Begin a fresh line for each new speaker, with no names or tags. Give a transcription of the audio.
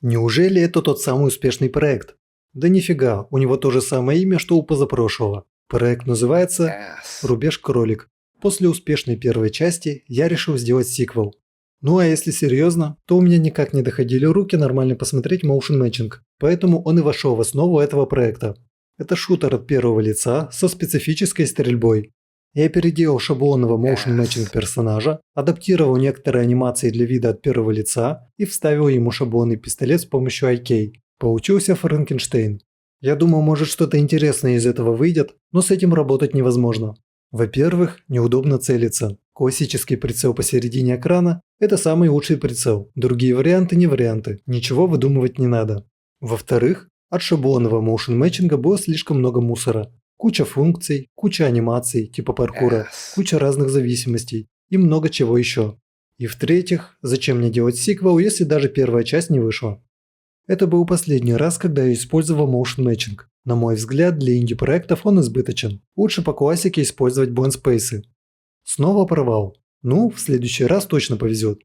Неужели это тот самый успешный проект? Да нифига, у него то же самое имя, что у позапрошлого. Проект называется «Рубеж Кролик». После успешной первой части я решил сделать сиквел. Ну а если серьезно, то у меня никак не доходили руки нормально посмотреть motion matching, поэтому он и вошел в основу этого проекта. Это шутер от первого лица со специфической стрельбой. Я переделал шаблонного motion matching персонажа, адаптировал некоторые анимации для вида от первого лица и вставил ему шаблонный пистолет с помощью IK. Получился Франкенштейн. Я думал, может что-то интересное из этого выйдет, но с этим работать невозможно. Во-первых, неудобно целиться. Классический прицел посередине экрана – это самый лучший прицел. Другие варианты не варианты, ничего выдумывать не надо. Во-вторых, от шаблонного motion matching было слишком много мусора. Куча функций, куча анимаций типа паркура, куча разных зависимостей и много чего еще. И в-третьих, зачем мне делать сиквел, если даже первая часть не вышла? Это был последний раз, когда я использовал motion matching. На мой взгляд, для инди-проектов он избыточен. Лучше по классике использовать blend space. Снова провал. Ну, в следующий раз точно повезет.